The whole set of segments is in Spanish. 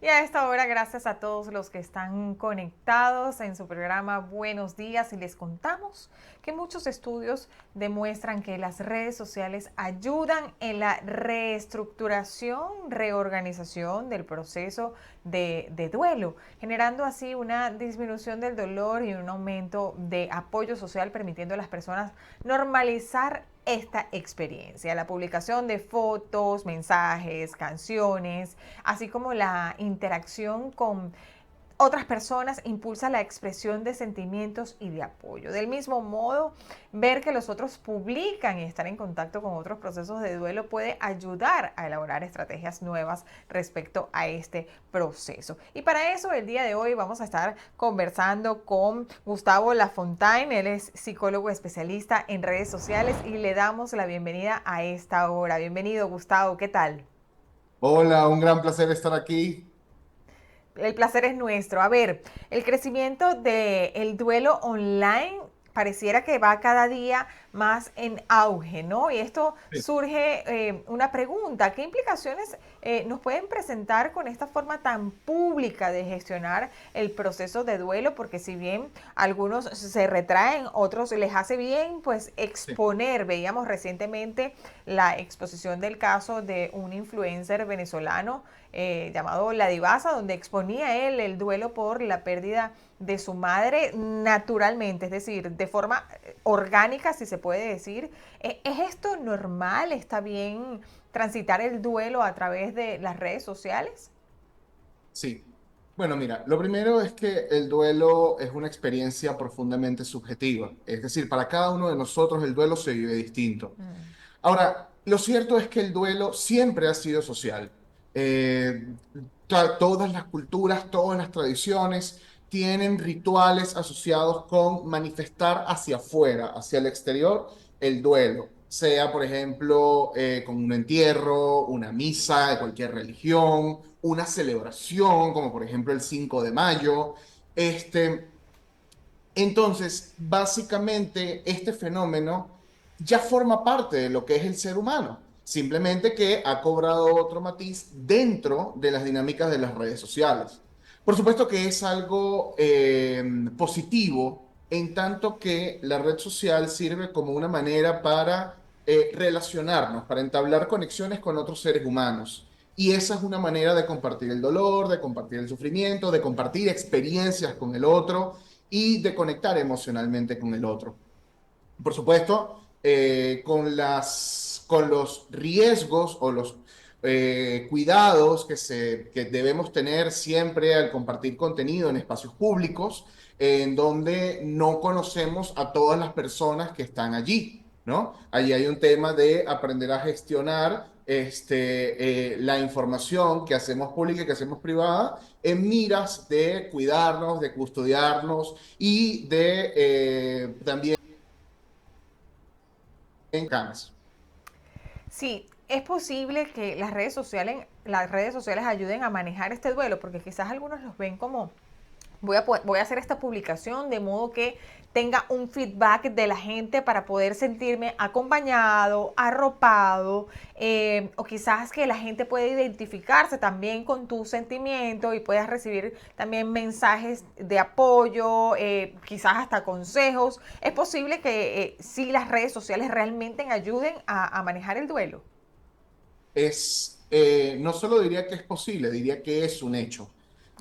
Y a esta hora, gracias a todos los que están conectados en su programa Buenos Días y les contamos que muchos estudios demuestran que las redes sociales ayudan en la reestructuración, reorganización del proceso de duelo, generando así una disminución del dolor y un aumento de apoyo social, permitiendo a las personas normalizar esta experiencia. La publicación de fotos, mensajes, canciones, así como la interacción con otras personas impulsa la expresión de sentimientos y de apoyo. Del mismo modo, ver que los otros publican y estar en contacto con otros procesos de duelo puede ayudar a elaborar estrategias nuevas respecto a este proceso. Y para eso, el día de hoy vamos a estar conversando con Gustavo Lafontaine. Él es psicólogo especialista en redes sociales y le damos la bienvenida a esta hora. Bienvenido, Gustavo. ¿Qué tal? Hola, un gran placer estar aquí. El placer es nuestro. A ver, el crecimiento del duelo online pareciera que va cada día más en auge, ¿no? Y esto Sí. surge una pregunta, ¿qué implicaciones nos pueden presentar con esta forma tan pública de gestionar el proceso de duelo? Porque si bien algunos se retraen, otros les hace bien, pues Sí. exponer. Veíamos recientemente la exposición del caso de un influencer venezolano llamado La Divasa, donde exponía él el duelo por la pérdida de su madre naturalmente, es decir, de forma orgánica, si se puede decir. ¿Es esto normal? ¿Está bien transitar el duelo a través de las redes sociales? Sí. Bueno, mira, lo primero es que el duelo es una experiencia profundamente subjetiva. Es decir, para cada uno de nosotros el duelo se vive distinto. Mm. Ahora, lo cierto es que el duelo siempre ha sido social. Eh, Todas las culturas, todas las tradiciones tienen rituales asociados con manifestar hacia afuera, hacia el exterior, el duelo. Sea, por ejemplo, con un entierro, una misa de cualquier religión, una celebración, como por ejemplo el 5 de mayo. Este, entonces, básicamente, este fenómeno ya forma parte de lo que es el ser humano, simplemente que ha cobrado otro matiz dentro de las dinámicas de las redes sociales. Por supuesto que es algo positivo, en tanto que la red social sirve como una manera para relacionarnos, para entablar conexiones con otros seres humanos. Y esa es una manera de compartir el dolor, de compartir el sufrimiento, de compartir experiencias con el otro y de conectar emocionalmente con el otro. Por supuesto, con los riesgos o los cuidados que debemos tener siempre al compartir contenido en espacios públicos, en donde no conocemos a todas las personas que están allí, ¿no? Allí hay un tema de aprender a gestionar la información que hacemos pública y que hacemos privada en miras de cuidarnos, de custodiarnos y de también en camas. Sí, es posible que las redes sociales ayuden a manejar este duelo, porque quizás algunos los ven como voy a hacer esta publicación de modo que tenga un feedback de la gente para poder sentirme acompañado, arropado, o quizás que la gente pueda identificarse también con tu sentimiento y puedas recibir también mensajes de apoyo, quizás hasta consejos. Es posible que sí las redes sociales realmente ayuden a manejar el duelo. No solo diría que es posible, diría que es un hecho.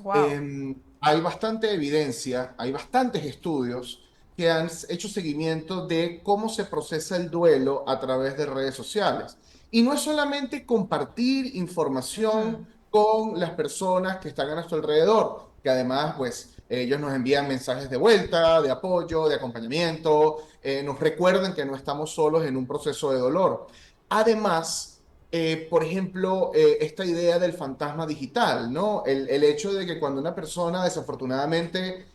Wow. Hay bastante evidencia, hay bastantes estudios que han hecho seguimiento de cómo se procesa el duelo a través de redes sociales. Y no es solamente compartir información con las personas que están a nuestro alrededor, que además, pues, ellos nos envían mensajes de vuelta, de apoyo, de acompañamiento, nos recuerdan que no estamos solos en un proceso de dolor. Además, por ejemplo, esta idea del fantasma digital, ¿no? El hecho de que cuando una persona desafortunadamente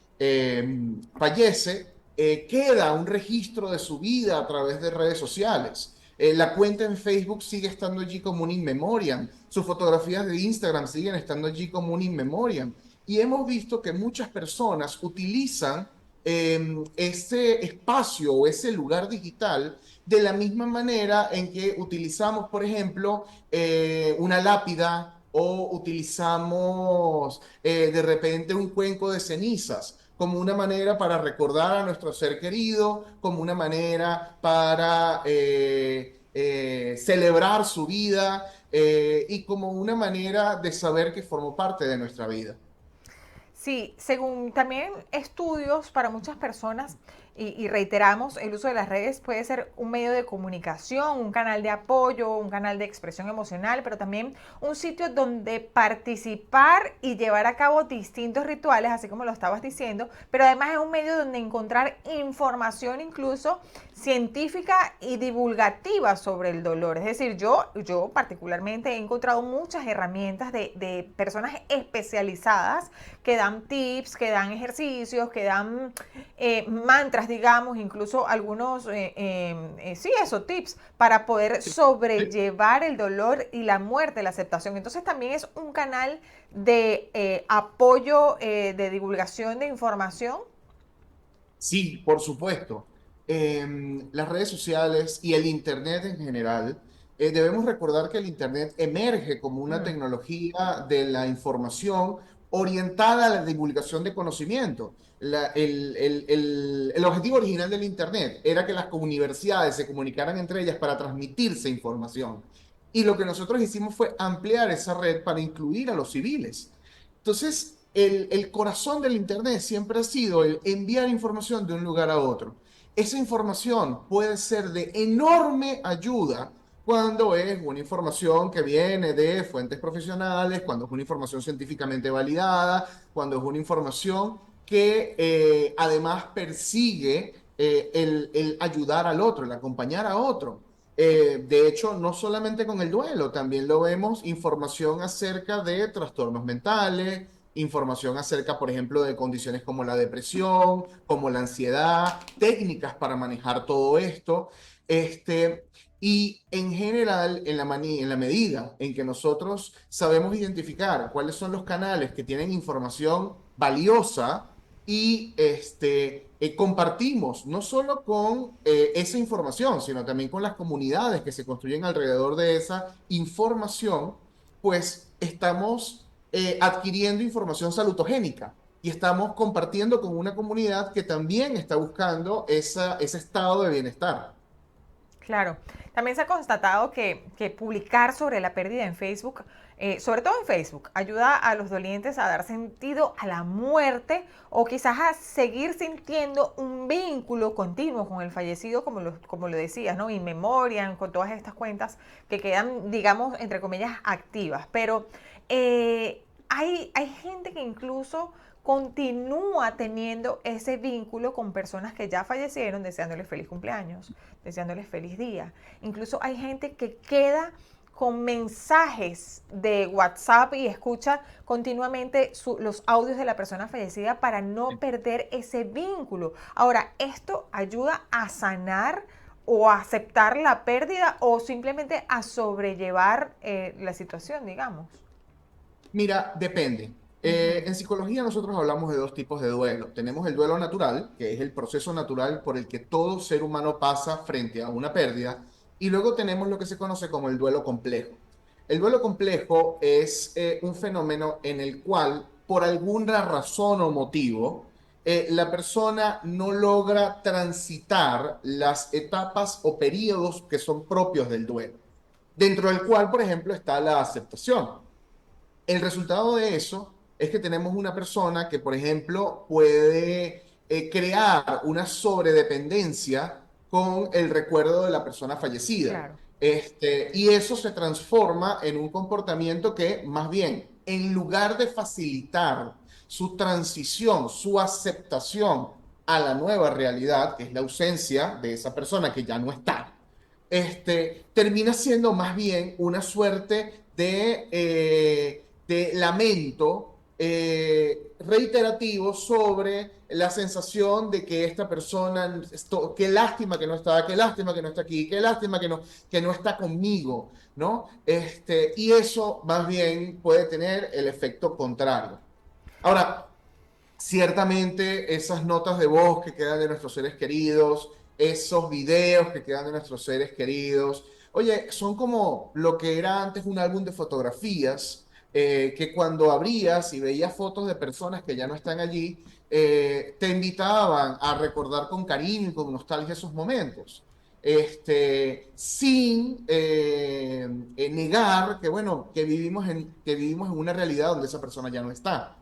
fallece, queda un registro de su vida a través de redes sociales. La cuenta en Facebook sigue estando allí como un in memoriam. Sus fotografías de Instagram siguen estando allí como un in memoriam. Y hemos visto que muchas personas utilizan ese espacio o ese lugar digital de la misma manera en que utilizamos, por ejemplo, una lápida o utilizamos de repente un cuenco de cenizas como una manera para recordar a nuestro ser querido, como una manera para celebrar su vida y como una manera de saber que formó parte de nuestra vida. Sí, según también estudios para muchas personas, y reiteramos, el uso de las redes puede ser un medio de comunicación, un canal de apoyo, un canal de expresión emocional, pero también un sitio donde participar y llevar a cabo distintos rituales, así como lo estabas diciendo, pero además es un medio donde encontrar información incluso científica y divulgativa sobre el dolor. Es decir, yo particularmente he encontrado muchas herramientas de personas especializadas que dan tips, que dan ejercicios, que dan mantras, digamos, incluso algunos, sí, eso, tips para poder Sí, sí. sobrellevar el dolor y la muerte, la aceptación. Entonces también es un canal de apoyo, de divulgación de información. Sí, por supuesto. Las redes sociales y el Internet en general, debemos recordar que el Internet emerge como una Mm, tecnología de la información orientada a la divulgación de conocimiento. El objetivo original del Internet era que las universidades se comunicaran entre ellas para transmitirse información. Y lo que nosotros hicimos fue ampliar esa red para incluir a los civiles. Entonces, el corazón del Internet siempre ha sido el enviar información de un lugar a otro. Esa información puede ser de enorme ayuda cuando es una información que viene de fuentes profesionales, cuando es una información científicamente validada, cuando es una información que además persigue el ayudar al otro, el acompañar a otro. De hecho, no solamente con el duelo, también lo vemos información acerca de trastornos mentales, información acerca, por ejemplo, de condiciones como la depresión, como la ansiedad, técnicas para manejar todo esto. Este, y en general, en la medida en que nosotros sabemos identificar cuáles son los canales que tienen información valiosa, y compartimos no solo con esa información, sino también con las comunidades que se construyen alrededor de esa información, pues estamos adquiriendo información salutogénica y estamos compartiendo con una comunidad que también está buscando ese estado de bienestar. claro. También se ha constatado que publicar sobre la pérdida en Facebook, sobre todo en Facebook, ayuda a los dolientes a dar sentido a la muerte o quizás a seguir sintiendo un vínculo continuo con el fallecido, como lo decías, ¿no? In memoriam, con todas estas cuentas que quedan, digamos, entre comillas, activas. Pero hay gente que incluso continúa teniendo ese vínculo con personas que ya fallecieron, deseándoles feliz cumpleaños, deseándoles feliz día. Incluso hay gente que queda con mensajes de WhatsApp y escucha continuamente los audios de la persona fallecida para no perder ese vínculo. Ahora, ¿esto ayuda a sanar o a aceptar la pérdida o simplemente a sobrellevar la situación, digamos? Mira, depende. Uh -huh. En psicología nosotros hablamos de dos tipos de duelo. Tenemos el duelo natural, que es el proceso natural por el que todo ser humano pasa frente a una pérdida, y luego tenemos lo que se conoce como el duelo complejo. El duelo complejo es un fenómeno en el cual, por alguna razón o motivo, la persona no logra transitar las etapas o periodos que son propios del duelo, dentro del cual, por ejemplo, está la aceptación. El resultado de eso es que tenemos una persona que, por ejemplo, puede crear una sobredependencia con el recuerdo de la persona fallecida. Claro. Y eso se transforma en un comportamiento que, más bien, en lugar de facilitar su transición, su aceptación a la nueva realidad, que es la ausencia de esa persona que ya no está, termina siendo más bien una suerte de lamento reiterativo sobre la sensación de que esta persona, qué lástima que no está, qué lástima que no está aquí, qué lástima que no está conmigo, ¿no? Y eso más bien puede tener el efecto contrario. Ahora, ciertamente esas notas de voz que quedan de nuestros seres queridos, esos videos que quedan de nuestros seres queridos, oye, son como lo que era antes un álbum de fotografías, que cuando abrías y veías fotos de personas que ya no están allí, te invitaban a recordar con cariño y con nostalgia esos momentos. Sin negar que, bueno, que vivimos en una realidad donde esa persona ya no está.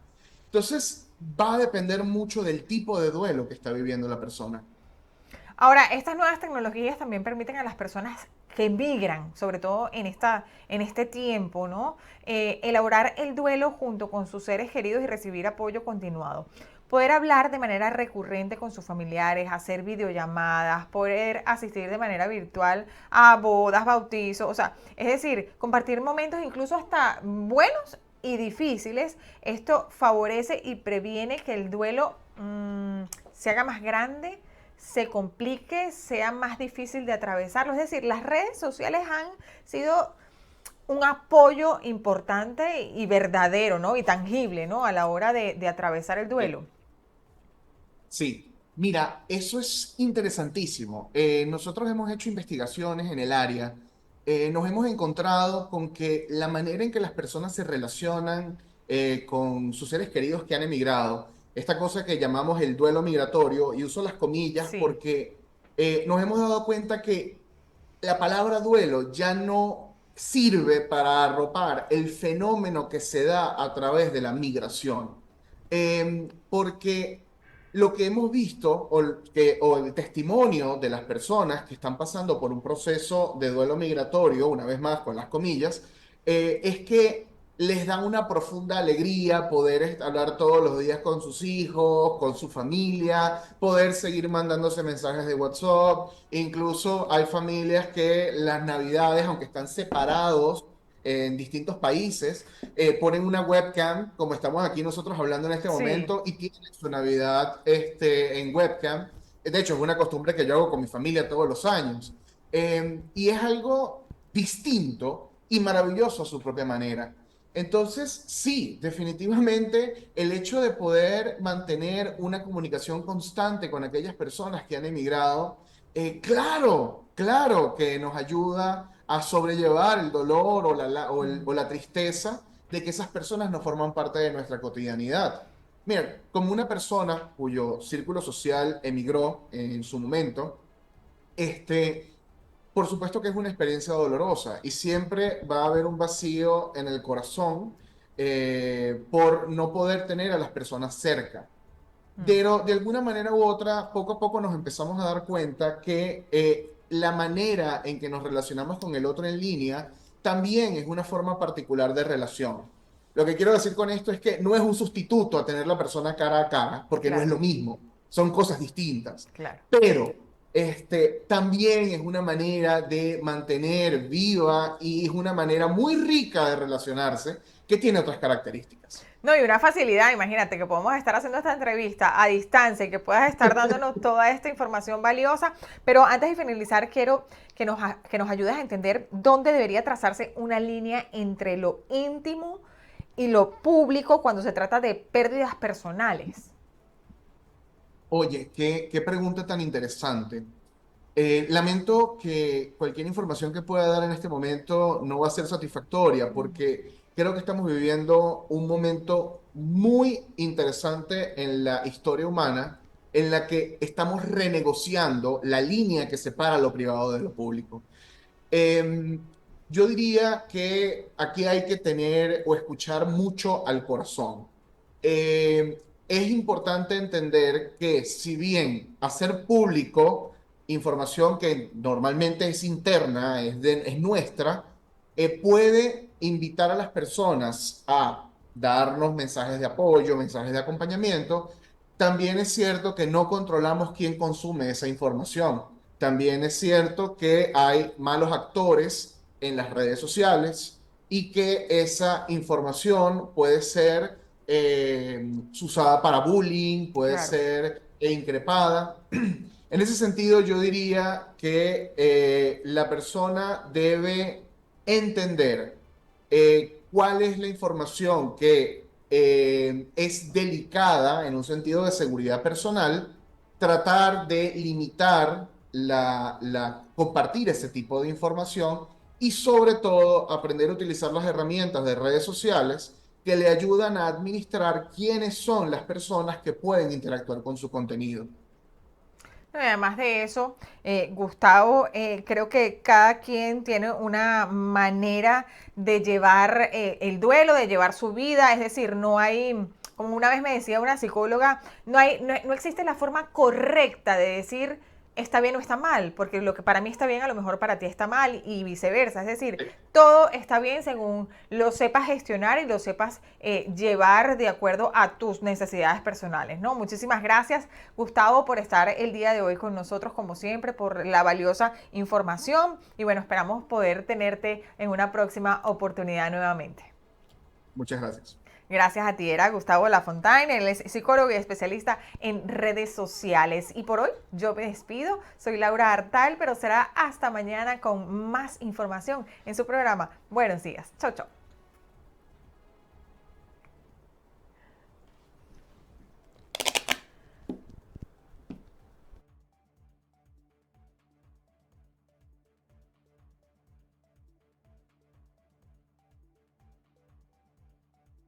Entonces, va a depender mucho del tipo de duelo que está viviendo la persona. Ahora, estas nuevas tecnologías también permiten a las personas que migran, sobre todo en este tiempo, ¿no? Elaborar el duelo junto con sus seres queridos y recibir apoyo continuado. Poder hablar de manera recurrente con sus familiares, hacer videollamadas, poder asistir de manera virtual a bodas, bautizos, o sea, es decir, compartir momentos incluso hasta buenos y difíciles. Esto favorece y previene que el duelo se haga más grande, se complique, sea más difícil de atravesarlo. Es decir, las redes sociales han sido un apoyo importante y verdadero, ¿no? Y tangible, ¿no? A la hora de atravesar el duelo. Sí, mira, eso es interesantísimo. Nosotros hemos hecho investigaciones en el área. Nos hemos encontrado con que la manera en que las personas se relacionan con sus seres queridos que han emigrado, esta cosa que llamamos el duelo migratorio, y uso las comillas Sí, porque nos hemos dado cuenta que la palabra duelo ya no sirve para arropar el fenómeno que se da a través de la migración. Porque lo que hemos visto o el testimonio de las personas que están pasando por un proceso de duelo migratorio, una vez más con las comillas, es que les da una profunda alegría poder hablar todos los días con sus hijos, con su familia, poder seguir mandándose mensajes de WhatsApp. Incluso hay familias que las navidades, aunque están separados en distintos países, ponen una webcam, como estamos aquí nosotros hablando en este sí. momento, y tienen su Navidad en webcam. De hecho, es una costumbre que yo hago con mi familia todos los años. Y es algo distinto y maravilloso a su propia manera. Entonces, sí, definitivamente el hecho de poder mantener una comunicación constante con aquellas personas que han emigrado, claro que nos ayuda a sobrellevar el dolor o la tristeza de que esas personas no forman parte de nuestra cotidianidad. Mira, como una persona cuyo círculo social emigró en su momento, este, por supuesto que es una experiencia dolorosa y siempre va a haber un vacío en el corazón por no poder tener a las personas cerca. Pero de alguna manera u otra, poco a poco nos empezamos a dar cuenta que la manera en que nos relacionamos con el otro en línea también es una forma particular de relación. Lo que quiero decir con esto es que no es un sustituto a tener la persona cara a cara, porque no es Claro, lo mismo, son cosas distintas. claro. Pero también es una manera de mantener viva y es una manera muy rica de relacionarse que tiene otras características. No, y una facilidad, imagínate que podemos estar haciendo esta entrevista a distancia y que puedas estar dándonos toda esta información valiosa, pero antes de finalizar quiero que nos ayudes a entender dónde debería trazarse una línea entre lo íntimo y lo público cuando se trata de pérdidas personales. Oye, qué pregunta tan interesante. Lamento que cualquier información que pueda dar en este momento no va a ser satisfactoria porque creo que estamos viviendo un momento muy interesante en la historia humana en la que estamos renegociando la línea que separa lo privado de lo público. Eh, yo diría que aquí hay que tener o escuchar mucho al corazón. Es importante entender que si bien hacer público información que normalmente es interna, es nuestra, puede invitar a las personas a darnos mensajes de apoyo, mensajes de acompañamiento. También es cierto que no controlamos quién consume esa información. También es cierto que hay malos actores en las redes sociales y que esa información puede ser usada para bullying, puede Claro. ser increpada. En ese sentido, yo diría que la persona debe entender cuál es la información que es delicada en un sentido de seguridad personal, tratar de limitar compartir ese tipo de información y sobre todo aprender a utilizar las herramientas de redes sociales que le ayudan a administrar quiénes son las personas que pueden interactuar con su contenido. No, y además de eso, Gustavo, creo que cada quien tiene una manera de llevar el duelo, de llevar su vida, es decir, no hay, como una vez me decía una psicóloga, no existe la forma correcta de decir está bien o está mal, porque lo que para mí está bien a lo mejor para ti está mal y viceversa, es decir, todo está bien según lo sepas gestionar y lo sepas llevar de acuerdo a tus necesidades personales, ¿no? Muchísimas gracias, Gustavo, por estar el día de hoy con nosotros, como siempre, por la valiosa información y bueno, esperamos poder tenerte en una próxima oportunidad nuevamente. Muchas gracias. Gracias a ti, era Gustavo Lafontaine, él es psicólogo y especialista en redes sociales. Y por hoy yo me despido, soy Laura Artal, pero será hasta mañana con más información en su programa. Buenos días, chau chau.